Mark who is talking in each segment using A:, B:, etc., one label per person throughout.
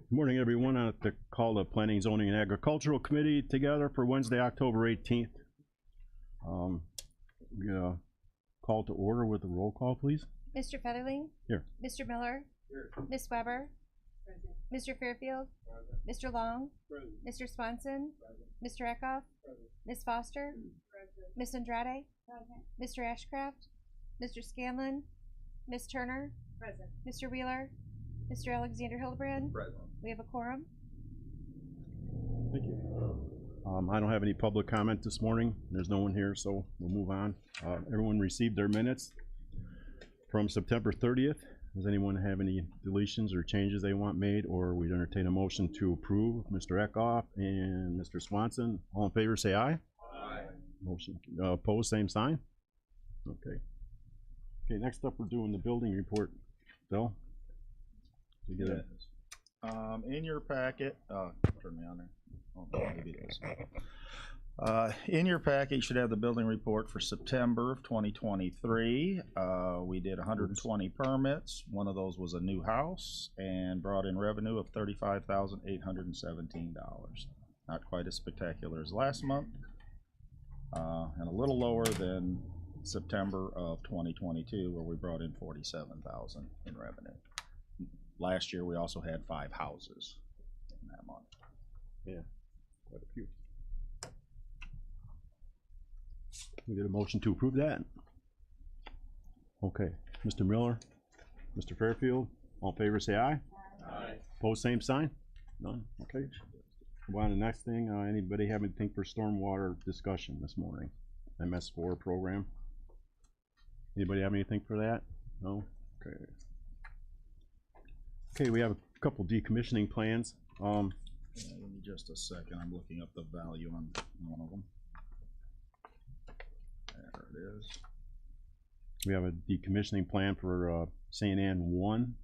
A: Good morning, everyone. I'd like to call the Planning, Zoning, and Agricultural Committee together for Wednesday, October 18th. We're gonna call to order with a roll call, please.
B: Mr. Featherling?
A: Here.
B: Mr. Miller?
C: Here.
B: Ms. Weber?
C: Present.
B: Mr. Fairfield?
C: Present.
B: Mr. Long?
C: Present.
B: Mr. Swanson?
C: Present.
B: Mr. Eckhoff?
C: Present.
B: Ms. Foster?
C: Present.
B: Ms. Andrade? Mr. Ashcraft? Mr. Scanlon? Ms. Turner?
C: Present.
B: Mr. Wheeler? Mr. Alexander Hildebrand?
C: Present.
B: We have a quorum.
A: Thank you. I don't have any public comment this morning. There's no one here, so we'll move on. Everyone received their minutes from September 30th. Does anyone have any deletions or changes they want made, or we'd entertain a motion to approve? Mr. Eckhoff and Mr. Swanson, all in favor say aye.
C: Aye.
A: Motion, opposed, same sign. Okay. Okay, next up, we're doing the building report. Bill? You get it?
D: In your packet, turn me on there. Oh, maybe it is. In your packet, you should have the building report for September of 2023. We did 120 permits. One of those was a new house and brought in revenue of $35,817. Not quite as spectacular as last month, and a little lower than September of 2022, where we brought in $47,000 in revenue. Last year, we also had 5 houses in that month.
A: Yeah, quite a few. We get a motion to approve that. Okay, Mr. Miller, Mr. Fairfield, all in favor say aye.
C: Aye.
A: Opposed, same sign? None, okay. Go on to the next thing. Anybody have anything for stormwater discussion this morning? MS4 program. Anybody have anything for that? No? Okay. Okay, we have a couple decommissioning plans.
D: Give me just a second. I'm looking up the value on one of them. There it is.
A: We have a decommissioning plan for St. Anne 1.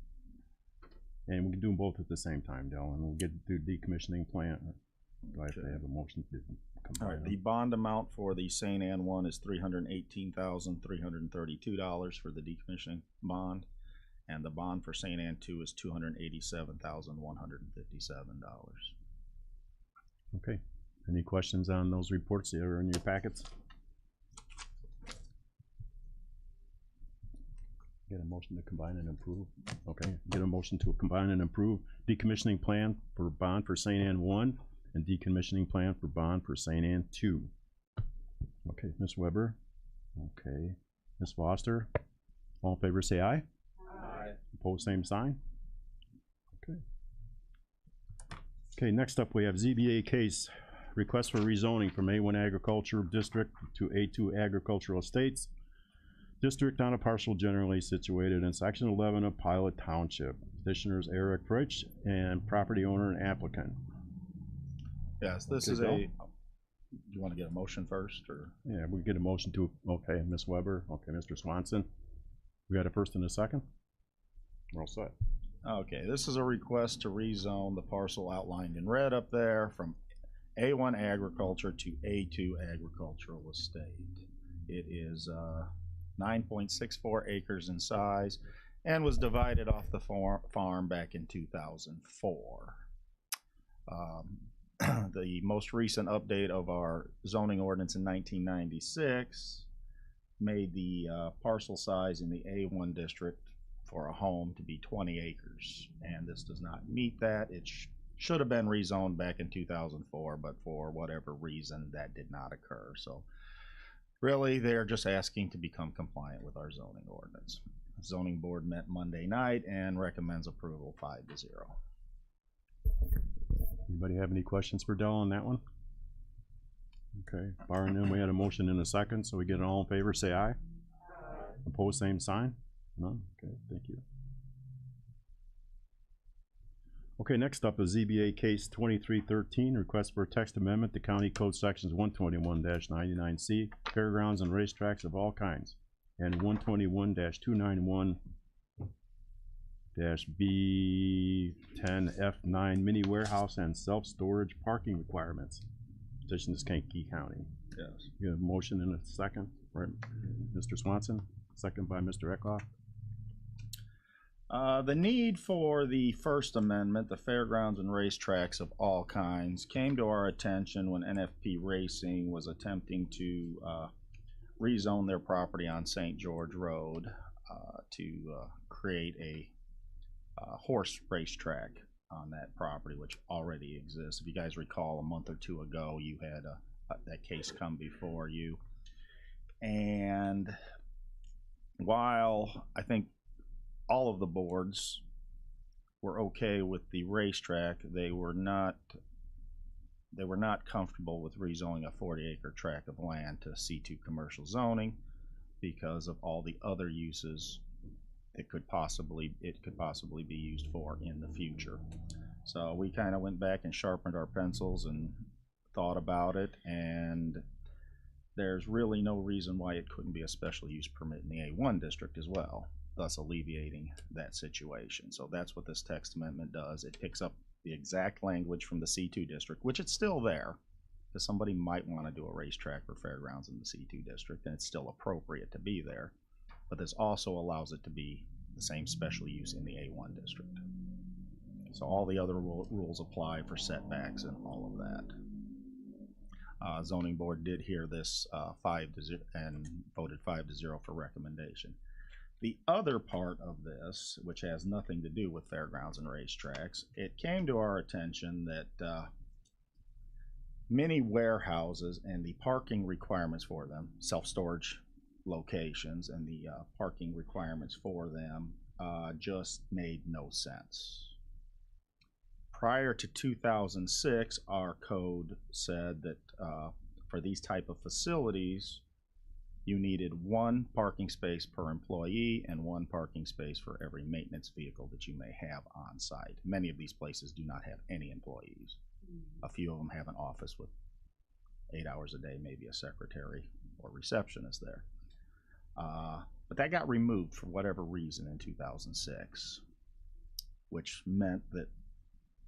A: And we can do them both at the same time, Dell, and we'll get through decommissioning plan. Do I have to have a motion to combine
D: All right,
A: them?
D: the bond amount for the St. Anne 1 is $318,332 for the decommissioning bond. And the bond for St. Anne 2 is $287,157.
A: Okay. Any questions on those reports that are in your packets? Get a motion to combine and approve. Okay. Get a motion to combine and approve decommissioning plan for bond for St. Anne 1 and decommissioning plan for bond for St. Anne 2. Okay, Ms. Weber. Okay. Ms. Foster. All in favor say aye. Opposed, same sign. Okay. Okay, next up we have ZBA case request for rezoning from A1 Agriculture District to A2 Agricultural Estates District on a parcel generally situated in Section 11 of Pilot Township. Petitioners Eric Fritsch and property owner and applicant.
D: Yes, this is a. You want to get a motion first, or?
A: Yeah, we get a motion to. Okay, Ms. Weber. Okay, Mr. Swanson. We got a first and a second. We're all set.
D: Okay, this is a request to rezone the parcel outlined in red up there from A1 Agriculture to A2 Agricultural Estate. It is 9.64 acres in size and was divided off the farm back in 2004. The most recent update of our zoning ordinance in 1996 made the parcel size in the A1 district for a home to be 20 acres, and this does not meet that. It should have been rezoned back in 2004, but for whatever reason that did not occur. So really they're just asking to become compliant with our zoning ordinance. The zoning board met Monday night and recommends approval 5-0.
A: Anybody have any questions for Dell on that one? Okay, barring none, we had a motion in a second, so we get it all in favor, say aye. Opposed, same sign? None? Okay, thank you. Okay, next up is ZBA case 2313, request for a text amendment to County Code Sections 121-99C, fairgrounds and racetracks of all kinds, and 121-291-B10F9 mini warehouse and self-storage parking requirements. Petition is Kankakee County.
D: Yes.
A: You have a motion in a second, right? Mr. Swanson, second by Mr. Eckhoff.
D: The need for the First Amendment, the fairgrounds and racetracks of all kinds, came to our attention when NFP Racing was attempting to rezone their property on St. George Road to create a horse racetrack on that property, which already exists. If you guys recall, a month or two ago, you had that case come before you. And while I think all of the boards were okay with the racetrack, they were not comfortable with rezoning a 40-acre tract of land to C2 commercial zoning because of all the other uses it could possibly be used for in the future. So we kind of went back and sharpened our pencils and thought about it, and there's really no reason why it couldn't be a special use permit in the A1 district as well, thus alleviating that situation. So that's what this text amendment does. It picks up the exact language from the C2 district, which it's still there, because somebody might want to do a racetrack or fairgrounds in the C2 district, and it's still appropriate to be there. But this also allows it to be the same special use in the A1 district. So all the other rules apply for setbacks and all of that. Zoning board did hear this 5-0 and voted 5-0 for recommendation. The other part of this, which has nothing to do with fairgrounds and racetracks, it came to our attention that many warehouses and the parking requirements for them, self-storage locations and the parking requirements for them just made no sense. Prior to 2006, our code said that for these type of facilities, you needed 1 parking space per employee and 1 parking space for every maintenance vehicle that you may have on site. Many of these places do not have any employees. A few of them have an office with 8 hours a day, maybe a secretary or receptionist there. But that got removed for whatever reason in 2006, which meant that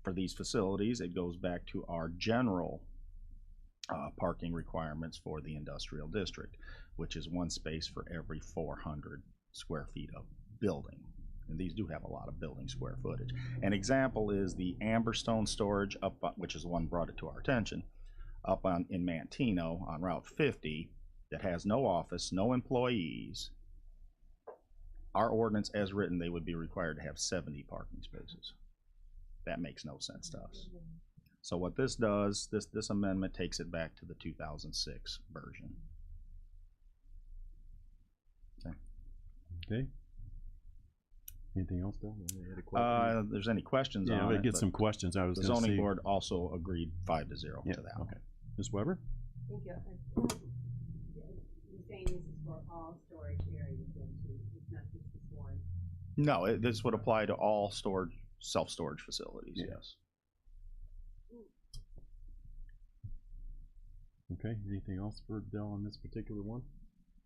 D: for these facilities, it goes back to our general parking requirements for the industrial district, which is 1 space for every 400 square feet of building. And these do have a lot of building square footage. An example is the Amberstone storage up, which is the one brought it to our attention, up in Manteno on Route 50, that has no office, no employees. Our ordinance as written, they would be required to have 70 parking spaces. That makes no sense to us. So what this does, this amendment takes it back to the 2006 version.
A: Okay. Anything else, Bill? Any other questions?
D: There's any questions
A: Yeah,
D: on
A: I'm gonna
D: it,
A: get
D: but
A: some questions. I was
D: the
A: gonna
D: zoning
A: see.
D: board also agreed 5-0
A: Yeah,
D: to that.
A: okay. Ms. Weber?
C: Thank you. You're saying this is for all storage areas then too, it's not just this one?
D: No, this would apply to all storage, self-storage facilities,
A: Yeah.
D: yes.
A: Okay, anything else for Dell on this particular one?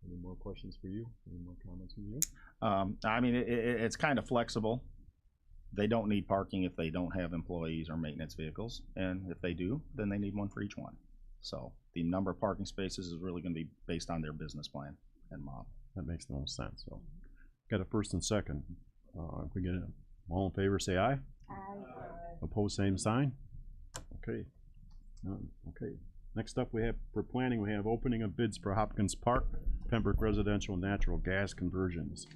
A: Any more questions for you? Any more comments from you?
D: I mean, it's kind of flexible. They don't need parking if they don't have employees or maintenance vehicles, and if they do, then they need 1 for each one. So the number of parking spaces is really going to be based on their business plan and model.
A: That makes the most sense, so. Got a first and second. If we get it, all in favor, say aye. Opposed, same sign. Okay. None. Okay. Next up, we have, for planning, we have opening of bids for Hopkins Park, Pembroke residential natural gas conversions.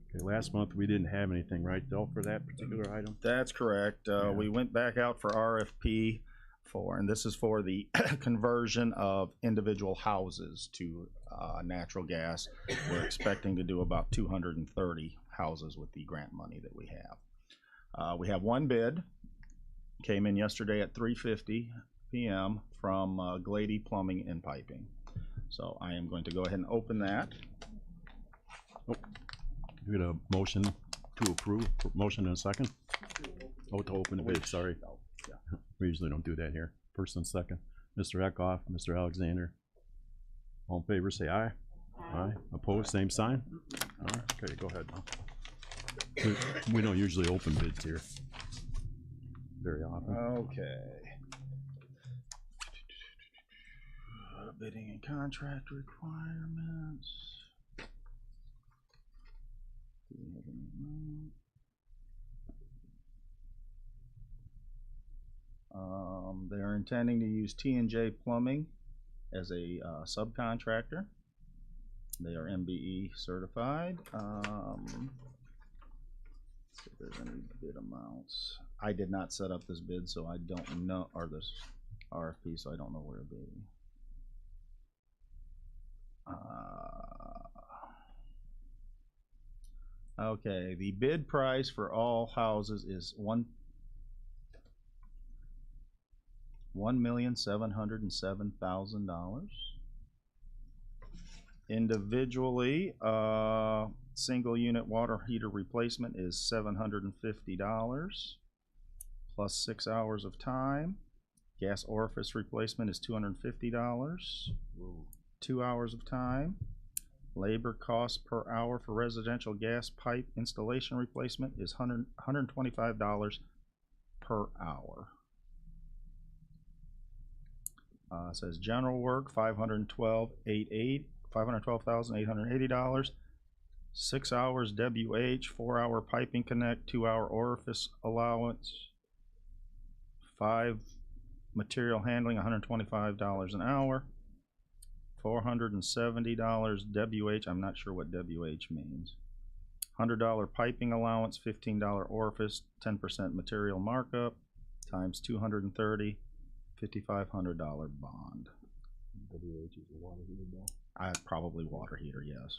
A: Okay, last month we didn't have anything, right, Del, for that particular item?
D: That's correct. We went back out for RFP for, and this is for the conversion of individual houses to natural gas. We're expecting to do about 230 houses with the grant money that we have. We have 1 bid, came in yesterday at 3:50 p.m. from Glady Plumbing and Piping. So I am going to go ahead and open that.
A: We got a motion to approve, motion and a second? Oh, to open the bid, sorry. We usually don't do that here. First and second. Mr. Eckhoff, Mr. Alexander. All in favor, say aye. Aye. Opposed, same sign? Okay, go ahead. We don't usually open bids here very often.
D: Okay. Bidding and contract requirements. They are intending to use T&J Plumbing as a subcontractor. They are MBE certified. Let's see if there's any bid amounts. I did not set up this bid, so I don't know, or this RFP, so I don't know where it'll be. Okay, the bid price for all houses is $1,707,000. Individually, single unit water heater replacement is $750 plus 6 hours of time. Gas orifice replacement is $250, 2 hours of time. Labor cost per hour for residential gas pipe installation replacement is $125 per hour. It says general work $512,880. 6 hours WH, 4 hour piping connect, 2 hour orifice allowance, 5 material handling $125 an hour, $470 WH. I'm not sure what WH means. $100 piping allowance, $15 orifice, 10% material markup, times 230, $5,500 bond.
A: WH is a water heater bill?
D: Probably water heater, yes.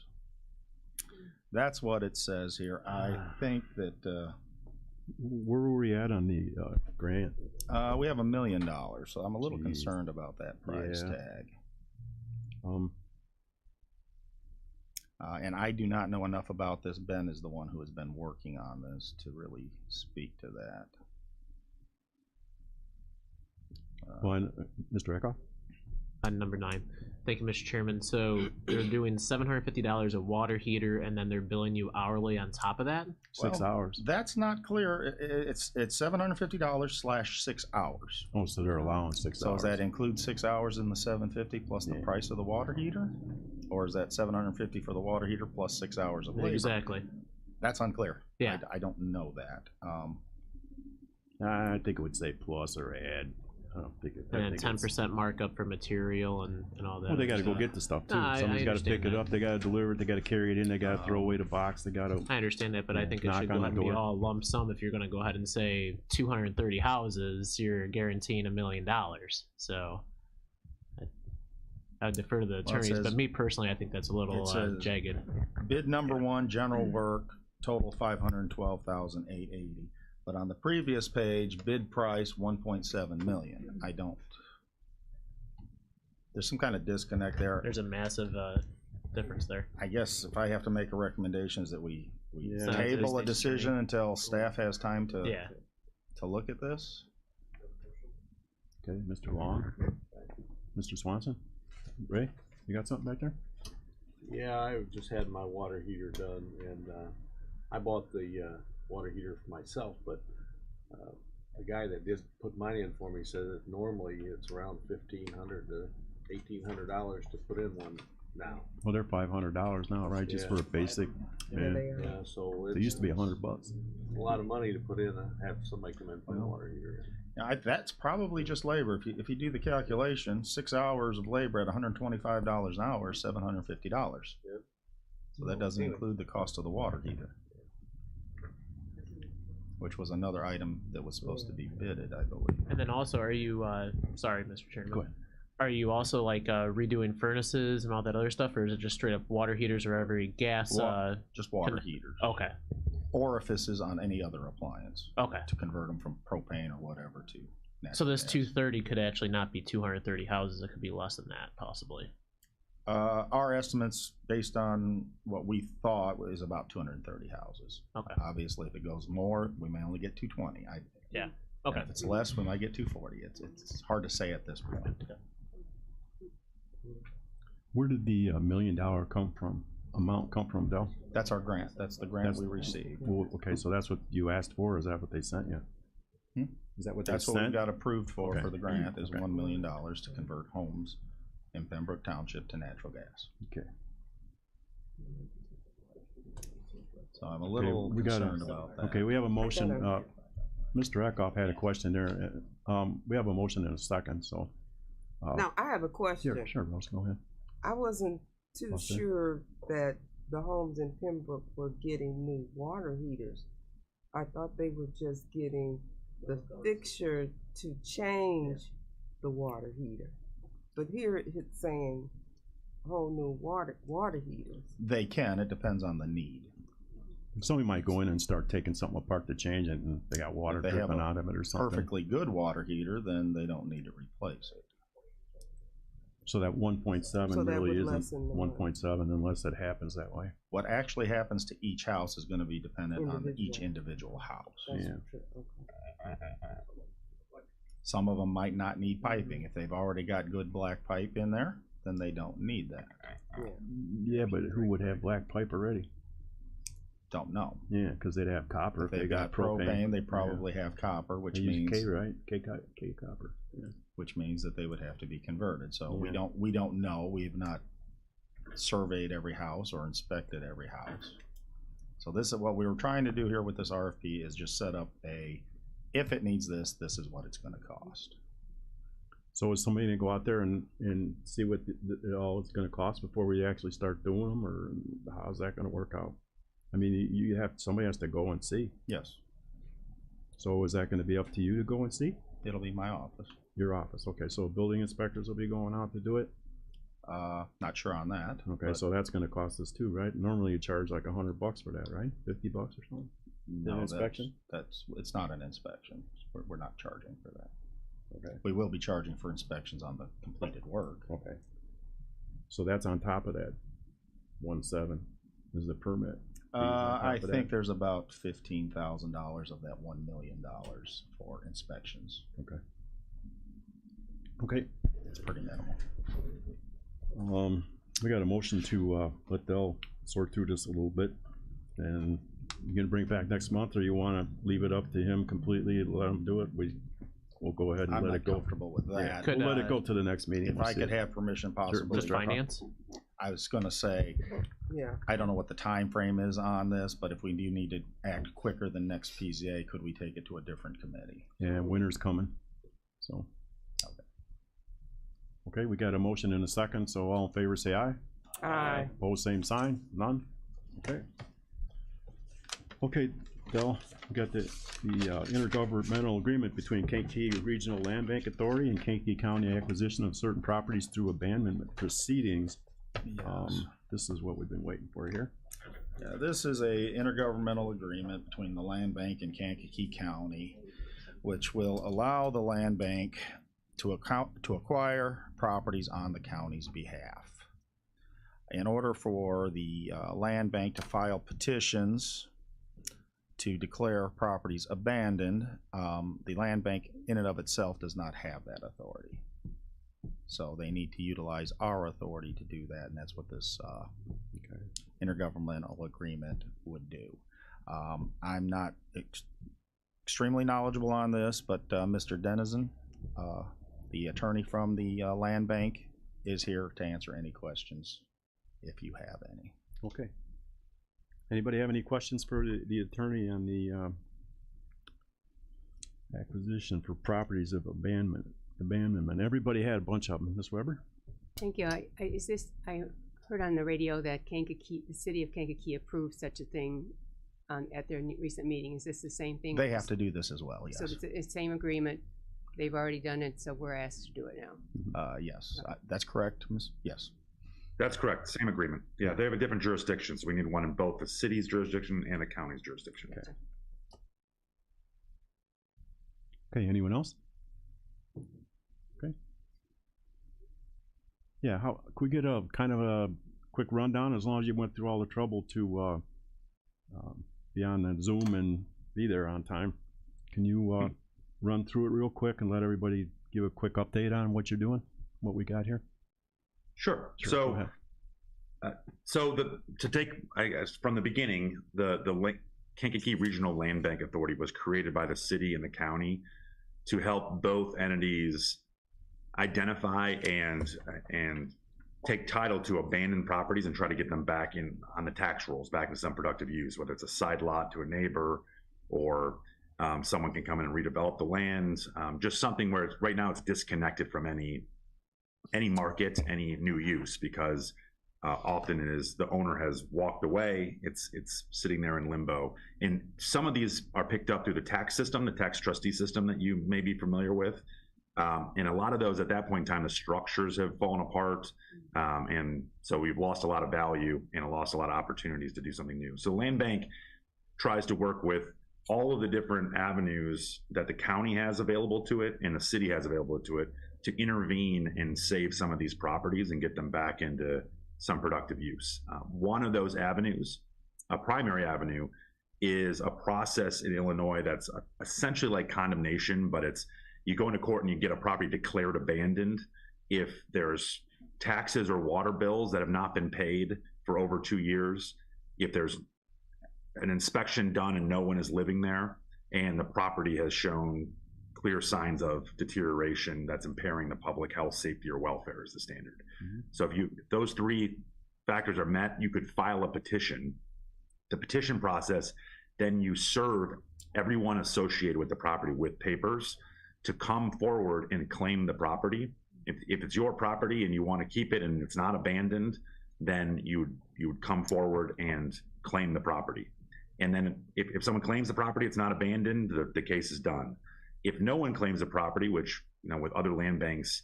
D: That's what it says here. I think that
A: Where were we at on the grant?
D: we have $1 million, so I'm a little
A: Jeez.
D: concerned about that price
A: Yeah.
D: tag. And I do not know enough about this. Ben is the one who has been working on this to really speak to that.
A: Well, Mr. Eckhoff?
E: Number 9. Thank you, Mr. Chairman. So they're doing $750 a water heater, and then they're billing you hourly on top of that?
A: 6
D: Well,
A: hours.
D: That's not clear. It's $750 / 6 hours.
A: Oh, so they're allowing 6
D: So
A: hours.
D: does that include 6 hours in the $750 plus the
A: Yeah.
D: price of the water heater? Or is that $750 for the water heater plus 6 hours of labor?
E: Exactly.
D: That's unclear.
E: Yeah.
D: I don't know that.
A: I think it would say plus or add. I don't think it. I
E: And
A: think
E: then
A: it's-
E: 10% markup for material and all that.
A: Well, they
E: other
A: gotta go
E: stuff.
A: get the stuff too.
E: No, I
A: Somebody's gotta
E: understand
A: pick it
E: that.
A: up, they gotta deliver it, they gotta carry it in, they gotta throw away the box, they gotta.
E: I understand that, but I
A: Yeah,
E: think it
A: knock
E: should
A: on
E: go
A: the
E: ahead and be
A: door.
E: all lump sum. If you're going to go ahead and say 230 houses, you're guaranteeing $1 million. So I would defer to the attorneys,
D: says-
E: but me personally, I think that's a little
D: it says-
E: jagged.
D: Bid number 1, general work, total $512,880. But on the previous page, bid price $1.7 million. I don't. There's some kind of disconnect there.
E: There's a massive difference there.
D: I guess if I have to make a recommendation is that we
A: Yeah.
D: table a
E: It's
D: decision until staff has time to
E: Yeah.
D: look at this.
A: Okay, Mr. Long, Mr. Swanson, Ray, you got something back there?
F: Yeah, I just had my water heater done, and I bought the water heater for myself, but the guy that did put mine in for me said that normally it's around $1,500 to $1,800 to put in one now.
A: Well, they're $500 now, right, just for a basic, yeah,
F: Yeah, so
A: they used to be $100.
F: a lot of money to put in and have somebody come in and put a water heater in.
D: Now, that's probably just labor. If you do the calculation, 6 hours of labor at $125 an hour is $750.
F: Yep.
D: So that doesn't include the cost of the water heater, which was another item that was supposed to be bidded, I believe.
E: And then also, are you, sorry, Mr. Chairman.
A: Go ahead.
E: Are you also like redoing furnaces and all that other stuff, or is it just straight up water heaters or every gas?
D: Just water heaters.
E: Okay.
D: Orifices on any other appliance
E: Okay.
D: to convert them from propane or whatever to natural
E: So this
D: gas.
E: 230 could actually not be 230 houses. It could be less than that, possibly.
D: Our estimates, based on what we thought, is about 230 houses.
E: Okay.
D: Obviously, if it goes more, we may only get 220.
E: Yeah. Okay.
D: If it's less, we might get 240. It's hard to say at this point.
A: Where did the $1 million amount come from, Del?
D: That's our grant. That's the grant we received.
A: Well, okay, so that's what you asked for, is that what they sent you?
D: Hmm?
A: Is that what they
D: That's what we
A: sent?
D: got approved for
A: Okay.
D: the grant is
A: Okay.
D: $1 million to convert homes in Pembroke Township to natural gas.
A: Okay.
D: So I'm a
A: Okay,
D: little
A: we got
D: concerned about that.
A: Okay, we have a motion, Mr. Eckhoff had a question there. We have a motion in a second, so.
G: Now, I have a question.
A: Sure, Rose, go ahead.
G: I wasn't too
A: Okay.
G: sure that the homes in Pembroke were getting new water heaters. I thought they were just getting the fixture to change the water heater. But here it's saying whole new water heaters.
D: They can, it depends on the need.
A: Somebody might go in and start taking something apart to change it, and they got water
D: If they have
A: dripping
D: a
A: out of it or something.
D: Perfectly good water heater, then they don't need to replace it.
A: So that 1.7
G: So that
A: really
G: would
A: isn't
G: lessen the
A: 1.7 unless it happens that way.
D: What actually happens to each house is gonna be dependent on each
G: Individual.
D: individual house.
G: That's
A: Yeah.
G: true. Okay.
D: Some of them might not need piping. If they've already got good black pipe in there, then they don't need that.
A: Yeah, but who would have black pipe already?
D: Don't know.
A: Yeah, because they'd have copper
D: If they've got propane, they probably have copper, which
A: They use
D: means
A: K, right? K copper. Yeah.
D: which means that they would have to be converted. So we
A: Yeah.
D: don't know. We've not surveyed every house or inspected every house. So this is what we were trying to do here with this RFP, is just set up if it needs this, this is what it's gonna cost.
A: So is somebody gonna go out there and see what all it's gonna cost before we actually start doing them, or how's that gonna work out? I mean, somebody has to go and see.
D: Yes,
A: So is that gonna be up to you to go and see?
D: it'll be my office.
A: Your office, okay, so building inspectors will be going out to do it?
D: Not sure on that.
A: Okay,
D: but
A: so that's gonna cost us too, right? Normally you charge like $100 for that, right? $50 or something?
D: no,
A: inspection?
D: it's not an inspection. We're not charging for that.
A: Okay.
D: We will be charging for inspections on the completed work.
A: Okay. So that's on top of that 1.7 is the permit. on top
D: I
A: of that.
D: think there's about $15,000 of that $1 million for inspections.
A: Okay,
D: It's pretty minimal.
A: we got a motion to, let Dell sort through this a little bit. And you gonna bring it back next month, or you wanna leave it up to him completely and let him do it? We'll go ahead and
D: I'm
A: let
D: not
A: it go.
D: comfortable with
A: Yeah,
D: that.
E: Could,
A: we'll let it go to the next meeting.
D: If
A: We'll
D: I
A: see
D: could
A: it.
D: have permission possibly,
E: Just finance?
D: I was gonna say,
G: Yeah.
D: I don't know what the time frame is on this, but if we do need to act quicker than next PZA, could we take it to a different committee?
A: Yeah, winter's coming, so. Okay, we got a motion in a second, so all in favor say aye.
G: Aye.
A: Opposed, same sign, none? Okay. Okay, Del, we got the intergovernmental agreement between Kankakee Regional Land Bank Authority and Kankakee County acquisition of certain properties through abandonment proceedings. This is what we've been waiting for here.
D: Yeah, this is a intergovernmental agreement between the land bank and Kankakee County, which will allow the land bank to acquire properties on the county's behalf. In order for the land bank to file petitions to declare properties abandoned, the land bank in and of itself does not have that authority. So they need to utilize our authority to do that, and that's what this intergovernmental agreement would do. I'm not extremely knowledgeable on this, but Mr. Denizen, the attorney from the land bank, is here to answer any questions if you have any.
A: Okay. Anybody have any questions for the attorney on the acquisition for properties of abandonment? Everybody had a bunch of them. Ms. Weber?
C: Thank you. I heard on the radio that Kankakee, the city of Kankakee approved such a thing at their recent meeting. Is this the same thing?
D: They have to do this as well,
C: So
D: yes.
C: it's the same agreement. They've already done it, so we're asked to do it now.
D: Yes, that's correct, Ms. Yes.
H: That's correct, same agreement. Yeah, they have a different jurisdiction, so we need one in both the city's jurisdiction and the county's jurisdiction.
A: Okay, anyone else? Okay. Yeah, could we get a kind of a quick rundown, as long as you went through all the trouble to be on the Zoom and be there on time? Can you run through it real quick and let everybody give a quick update on what you're doing, what we got here?
H: Sure.
A: Go ahead.
H: To take, I guess, from the beginning, the Kankakee Regional Land Bank Authority was created by the city and the county to help both entities identify and take title to abandoned properties and try to get them back on the tax rolls, back into some productive use, whether it's a side lot to a neighbor or Someone can come in and redevelop the land. Just something where right now it's disconnected from any market, any new use, because often it is the owner has walked away. It's sitting there in limbo. And some of these are picked up through the tax system, the tax trustee system that you may be familiar with. And a lot of those at that point in time, the structures have fallen apart. And so we've lost a lot of value and lost a lot of opportunities to do something new. So Land Bank tries to work with all of the different avenues that the county has available to it and the city has available to it to intervene and save some of these properties and get them back into some productive use. One of those avenues, a primary avenue, is a process in Illinois that's essentially like condemnation, but it's you go into court and you get a property declared abandoned if there's taxes or water bills that have not been paid for over 2 years, if there's an inspection done and no one is living there, and the property has shown clear signs of deterioration that's impairing the public health, safety, or welfare is the standard. So if those three factors are met, you could file a petition. The petition process, then you serve everyone associated with the property with papers to come forward and claim the property. If it's your property and you want to keep it and it's not abandoned, then you would come forward and claim the property. And then if someone claims the property, it's not abandoned, the case is done. If no one claims the property, which with other land banks,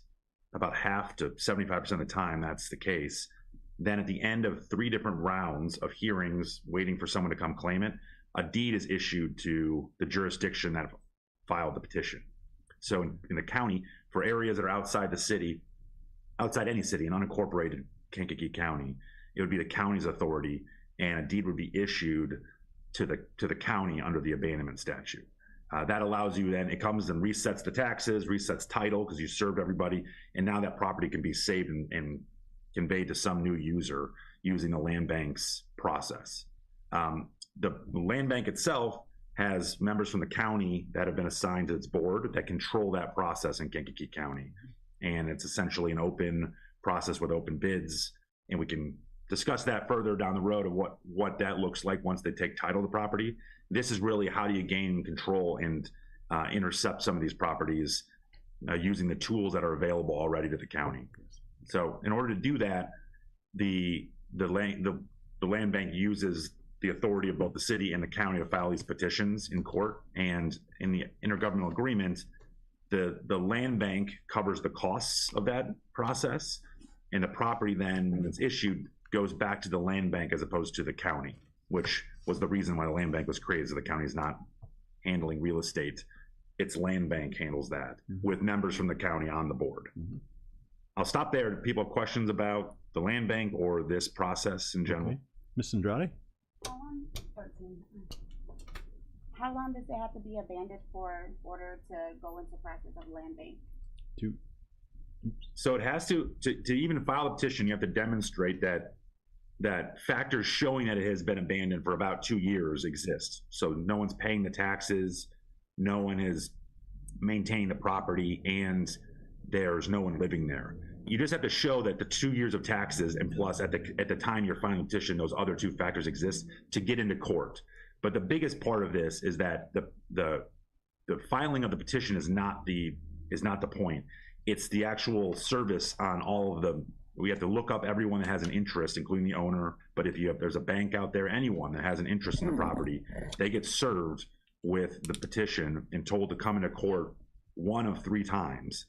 H: about half to 75% of the time that's the case, then at the end of 3 different rounds of hearings waiting for someone to come claim it, a deed is issued to the jurisdiction that filed the petition. So in the county, for areas that are outside the city, outside any city, in unincorporated Kankakee County, it would be the county's authority, and a deed would be issued to the county under the abandonment statute. That allows you then, it comes and resets the taxes, resets title because you served everybody, and now that property can be saved and conveyed to some new user using the land bank's process. The land bank itself has members from the county that have been assigned to its board that control that process in Kankakee County. And it's essentially an open process with open bids, and we can discuss that further down the road of what that looks like once they take title of the property. This is really how do you gain control and intercept some of these properties using the tools that are available already to the county. So in order to do that, the land bank uses the authority of both the city and the county to file these petitions in court. And in the intergovernmental agreement, the land bank covers the costs of that process, and the property then, when it's issued, goes back to the land bank as opposed to the county, which was the reason why the land bank was created, so the county is not handling real estate. Its land bank handles that with members from the county on the board. I'll stop there. Do people have questions about the land bank or this process in general?
A: Okay. Ms. Andrade?
I: How long does it have to be abandoned for in order to go into process of land bank?
H: So it has to even file a petition, you have to demonstrate that factors showing that it has been abandoned for about 2 years exist. So no one's paying the taxes, no one is maintaining the property, and there's no one living there. You just have to show that the 2 years of taxes and plus at the time you're filing a petition, those other 2 factors exist to get into court. But the biggest part of this is that the filing of the petition is not the point. It's the actual service on all of the. We have to look up everyone that has an interest, including the owner. But if there's a bank out there, anyone that has an interest in the property, they get served with the petition and told to come into court 1 of 3 times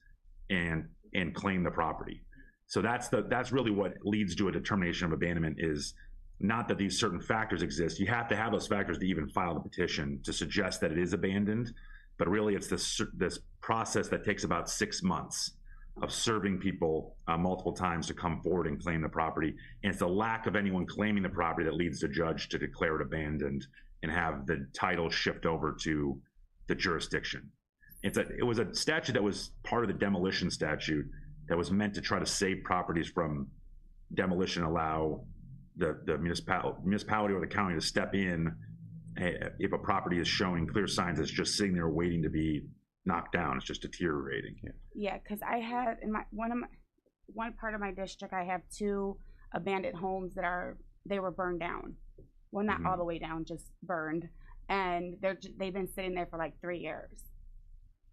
H: and claim the property. So that's really what leads to a determination of abandonment, is not that these certain factors exist. You have to have those factors to even file the petition to suggest that it is abandoned. But really, it's this process that takes about 6 months of serving people multiple times to come forward and claim the property. And it's the lack of anyone claiming the property that leads the judge to declare it abandoned and have the title shift over to the jurisdiction. It was a statute that was part of the demolition statute that was meant to try to save properties from demolition, allow the municipality or the county to step in if a property is showing clear signs it's just sitting there waiting to be knocked down. It's just deteriorating.
I: Yeah, because I have in one part of my district, I have 2 abandoned homes that were burned down. Well, not all the way down, just burned. and they've been sitting there for like 3 years.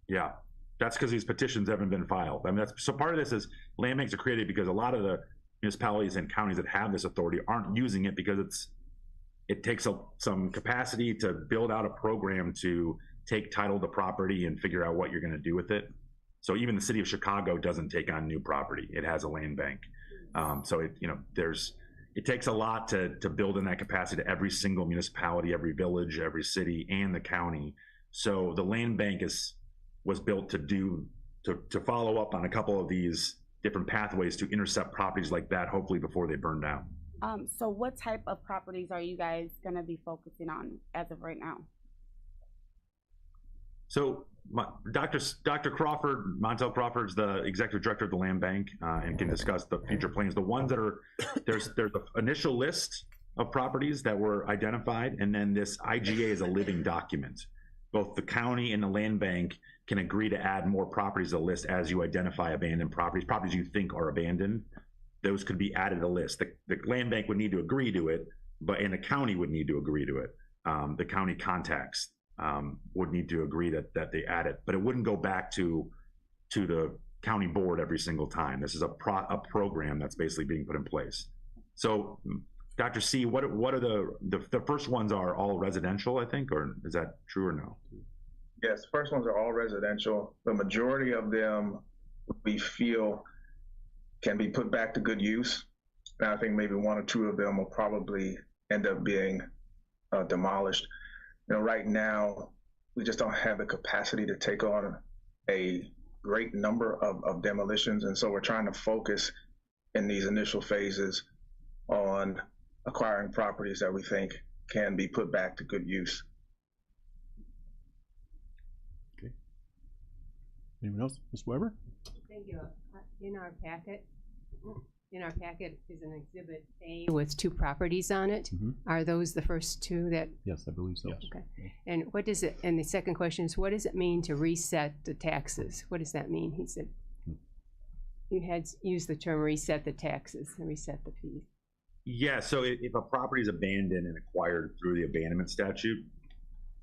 H: Yeah, that's because these petitions haven't been filed. I mean, that's so part of this is land banks are created because a lot of the municipalities and counties that have this authority aren't using it because it takes some capacity to build out a program to take title to property and figure out what you're going to do with it. So even the city of Chicago doesn't take on new property; it has a land bank. So it takes a lot to build in that capacity to every single municipality, every village, every city, and the county. So the land bank was built to follow up on a couple of these different pathways to intercept properties like that, hopefully before they burn down.
I: So what type of properties are you guys going to be focusing on as of right now?
H: So Dr. Crawford, Montel Crawford's the executive director of the land bank and can discuss the future plans. The ones that are, there's the initial list of properties that were identified, and then this IGA is a living document. Both the county and the land bank can agree to add more properties to the list as you identify abandoned properties you think are abandoned. Those could be added to the list. The land bank would need to agree to it, and the county would need to agree to it. The county contacts would need to agree that they add it, but it wouldn't go back to the county board every single time. This is a program that's basically being put in place. So, Dr. C, what are the first ones are all residential, I think, or is that true or no?
J: Yes, first ones are all residential. The majority of them we feel can be put back to good use. And I think maybe 1 or 2 of them will probably end up being demolished. You know, right now, we just don't have the capacity to take on a great number of demolitions. And so we're trying to focus in these initial phases on acquiring properties that we think can be put back to good use.
A: Okay. Anyone else? Ms. Weber?
C: Thank you. In our packet is an exhibit A with 2 properties on it.
A: Mm-hmm.
C: Are those the first 2 that?
A: Yes, I believe so.
C: Okay. And what does it, and the second question is, what does it mean to reset the taxes? What does that mean? He said, you had used the term reset the taxes and reset the fees.
H: Yeah, so if a property is abandoned and acquired through the abandonment statute,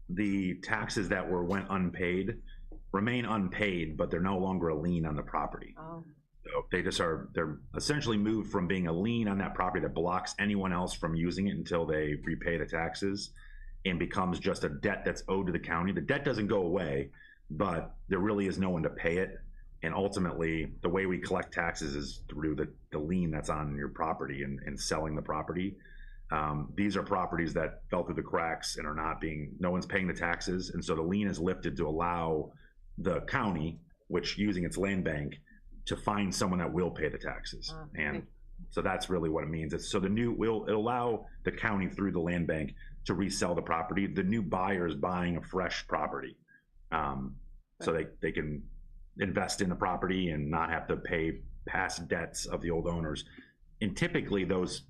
H: the taxes that went unpaid remain unpaid, but they're no longer a lien on the property.
C: Oh.
H: So they're essentially moved from being a lien on that property that blocks anyone else from using it until they repay the taxes, and becomes just a debt that's owed to the county. The debt doesn't go away, but there really is no one to pay it. And ultimately, the way we collect taxes is through the lien that's on your property and selling the property. These are properties that fell through the cracks and no one's paying the taxes. And so the lien is lifted to allow the county, which using its land bank, to find someone that will pay the taxes. And so that's really what it means. It'll allow the county through the land bank to resell the property. The new buyer is buying a fresh property. So they can invest in the property and not have to pay past debts of the old owners. And typically those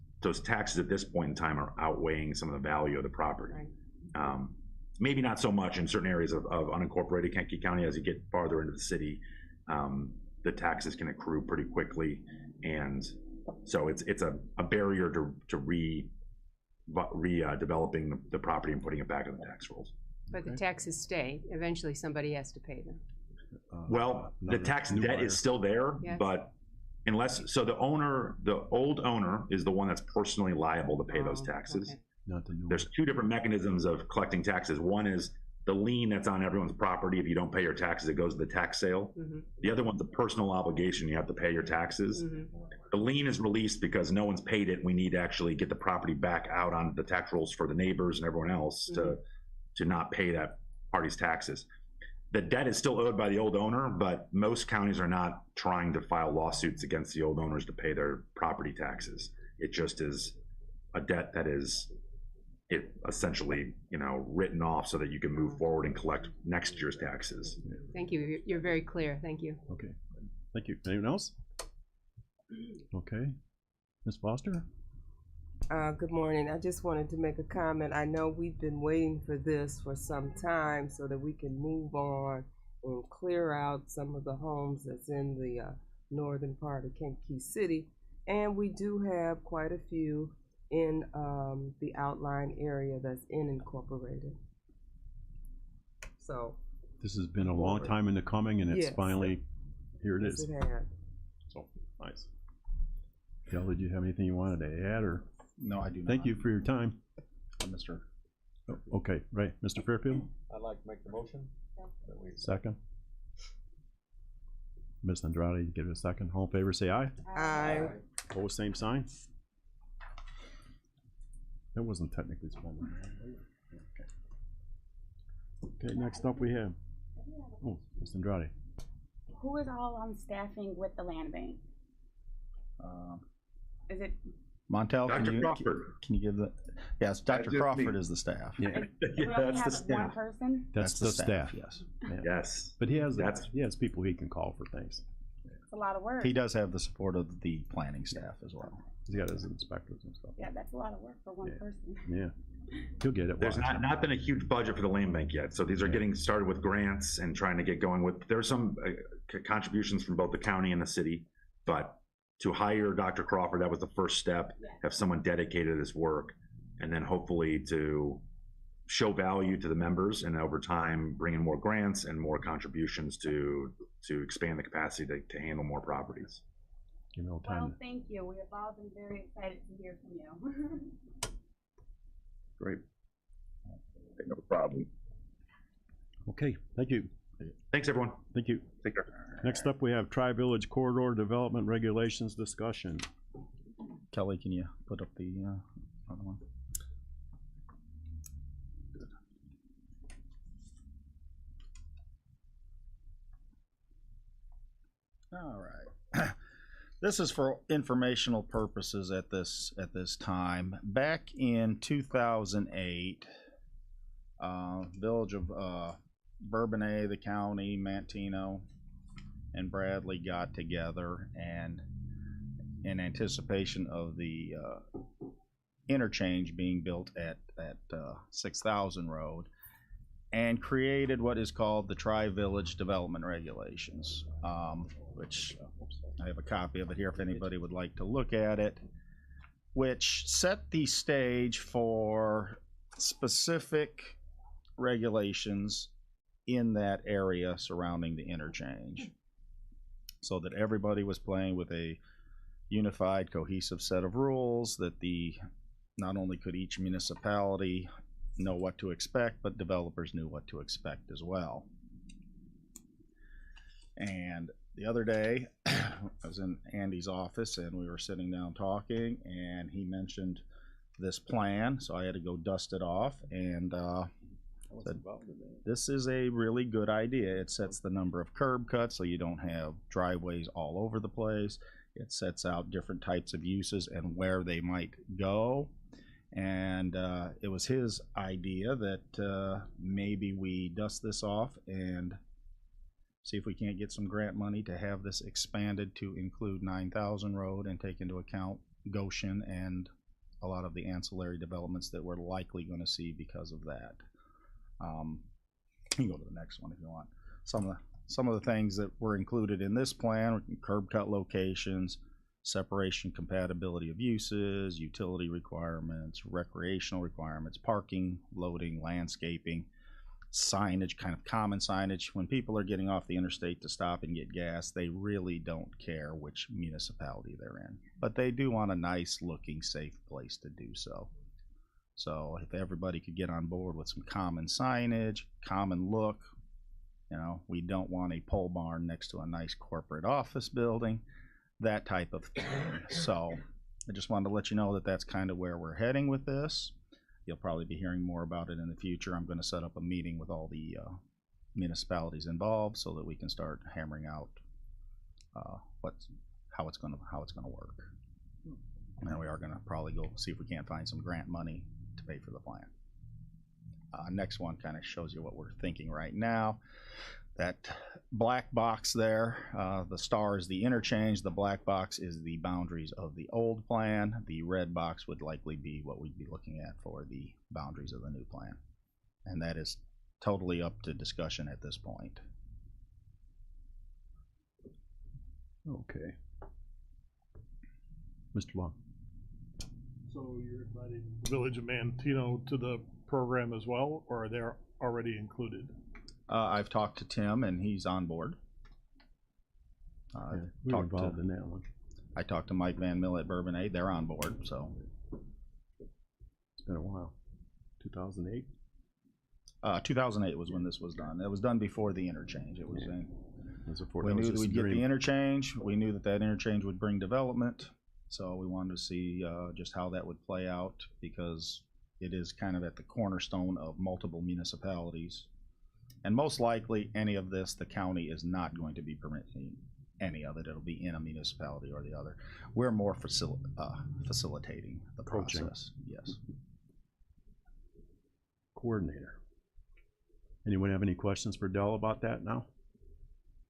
H: taxes at this point in time are outweighing some of the value of the property. Right. Maybe not so much in certain areas of unincorporated Kankakee County. As you get farther into the city, the taxes can accrue pretty quickly. And so it's a barrier to developing the property and putting it back in the tax rolls.
C: But the taxes stay. Eventually somebody has to pay them.
H: Well, the tax debt is still there, yes. But the old owner is the one that's personally liable to pay those taxes. Okay. There's 2 different mechanisms of collecting taxes. One is the lien that's on everyone's property. If you don't pay your taxes, it goes to the tax sale. Mm-hmm. The other one's a personal obligation. You have to pay your taxes. Mm-hmm. The lien is released because no one's paid it. We need to actually get the property back out on the tax rolls for the neighbors and everyone else to not pay that party's taxes. The debt is still owed by the old owner, but most counties are not trying to file lawsuits against the old owners to pay their property taxes. It just is a debt that is essentially, written off so that you can move forward and collect next year's taxes.
C: Thank you. You're very clear. Thank you.
A: Okay. Thank you. Anyone else? Okay. Ms. Foster?
G: Good morning. I just wanted to make a comment. I know we've been waiting for this for some time so that we can move on and clear out some of the homes that's in the northern part of Kankakee City. And we do have quite a few in the outlying area that's unincorporated. So,
A: This has been a long time in the coming, and it's
G: Yes.
A: finally, here it
G: yes,
A: is.
G: it had.
A: So, nice. Dale, did you have anything you wanted to add, or?
D: No, I do not.
A: Thank you for your time.
D: Mr.
A: Oh, okay, right, Mr. Fairfield,
F: I'd like to make the motion. that we-
A: second. Ms. Andrade, give it a second. All in favor, say aye.
G: I
A: Opposed, same sign. That wasn't technically spelled. Okay, next up we have, oh, Ms. Andrade.
I: Who is all on staffing with the land bank? Is it,
D: Montel,
H: Dr. Crawford.
D: can you give the, yes, Dr.
J: just
D: Crawford
J: me.
D: is the staff.
A: Yeah,
I: we only have one person?
A: that's the staff.
D: Yes.
H: Yes.
A: But he has people he can call for things.
I: It's a lot of work.
D: He does have the support of the planning staff as well.
A: He's got his inspectors and stuff.
I: Yeah, that's a lot of work for one
A: Yeah.
I: person.
A: Yeah, he'll get it.
H: There's
A: Watch.
H: not been a huge budget for the land bank yet, so these are getting started with grants and trying to get going with, there's some contributions from both the county and the city, but to hire Dr. Crawford, that was the first step, have someone dedicated to this work, and then hopefully to show value to the members, and over time, bring in more grants and more contributions to expand the capacity to handle more properties.
A: Give him a little time.
I: Well, thank you. We have all been very excited to hear from you.
A: Great.
J: No problem.
A: Okay, thank you.
H: Thanks, everyone.
A: Thank you.
H: Take care.
A: Next up, we have Tri-Village Corridor Development Regulations discussion.
D: Kelly, can you put up the other one? All right. This is for informational purposes at this time. Back in 2008, Village of Bourbonnais, the county, Manteno, and Bradley got together, and in anticipation of the interchange being built at 6000 Road, and created what is called the Tri-Village Development Regulations, which I have a copy of it here if anybody would like to look at it, which set the stage for specific regulations in that area surrounding the interchange, so that everybody was playing with a unified, cohesive set of rules, that not only could each municipality know what to expect, but developers knew what to expect as well. And the other day, I was in Andy's office and we were sitting down talking, and he mentioned this plan, so I had to go dust it off, and said, this is a really good idea. It sets the number of curb cuts so you don't have driveways all over the place. It sets out different types of uses and where they might go. And it was his idea that maybe we dust this off and see if we can't get some grant money to have this expanded to include 9000 Road and take into account Goshen and a lot of the ancillary developments that we're likely going to see because of that. You can go to the next one if you want. Some of the things that were included in this plan: curb cut locations, separation compatibility of uses, utility requirements, recreational requirements, parking, loading, landscaping, signage, kind of common signage. When people are getting off the interstate to stop and get gas, they really don't care which municipality they're in, but they do want a nice looking, safe place to do so. So if everybody could get on board with some common signage, common look, we don't want a pole barn next to a nice corporate office building, that type of thing. So I just wanted to let you know that that's kind of where we're heading with this. You'll probably be hearing more about it in the future. I'm going to set up a meeting with all the municipalities involved so that we can start hammering out how it's going to work. And we are going to probably go see if we can't find some grant money to pay for the plan. Next one kind of shows you what we're thinking right now. That black box there, the star is the interchange, the black box is the boundaries of the old plan, the red box would likely be what we'd be looking at for the boundaries of the new plan. And that is totally up to discussion at this point.
A: Okay. Mr. Long.
K: So you're inviting the Village of Manteno to the program as well, or are they already included?
D: I've talked to Tim and he's on board.
A: Yeah, we were involved in that one.
D: I talked to Mike Van Mill at Bourbonnais. They're on board, so.
A: It's been a while. 2008?
D: 2008 was when this was done. It was done before the interchange. It was
A: Yeah.
D: in.
A: We
D: We knew that we'd get the interchange. We knew that that interchange would bring development. So we wanted to see just how that would play out because it is kind of at the cornerstone of multiple municipalities. And most likely, any of this, the county is not going to be permitting any of it. It'll be in a municipality or the other. We're more facilitating the
A: Coaching.
D: process. Yes.
A: Coordinator. Anyone have any questions for Dell about that now?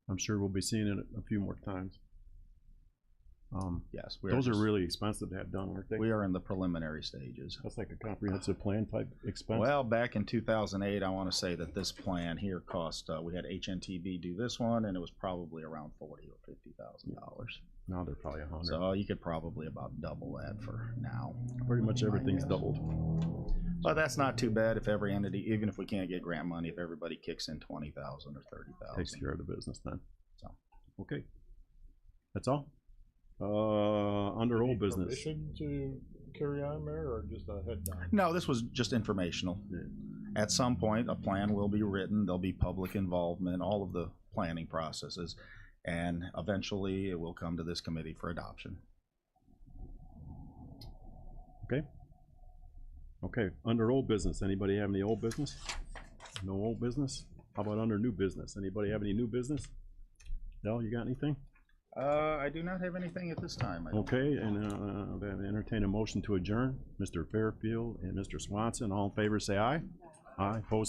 A: I'm sure we'll be seeing it a few more times.
D: Yes.
A: Those are really expensive to have done, aren't they?
D: We are in the preliminary stages.
A: That's like a comprehensive plan type expense.
D: Well, back in 2008, I want to say that this plan here cost, we had HNTB do this one, and it was probably around $40,000 or $50,000.
A: Now they're probably 100.
D: So you could probably about double that for now.
A: Pretty much everything's
D: guess.
A: doubled.
D: But that's not too bad if every entity, even if we can't get grant money, if everybody kicks in 20,000 or 30,000.
A: Takes care of the business then.
D: So.
A: Okay. That's all? Under old business.
K: Permission to carry on, Mayor, or just a head nod?
D: No, this was just informational. At some point, a plan will be written. There'll be public involvement, all of the planning processes, and eventually it will come to this committee for adoption.
A: Okay. Okay, under old business, anybody have any old business? No old business? How about under new business? Anybody have any new business? Del, you got anything?
D: I do not have anything at this time. I don't.
A: Okay, and entertain a motion to adjourn. Mr. Fairfield and Mr. Swanson, all in favor say aye. Aye, opposed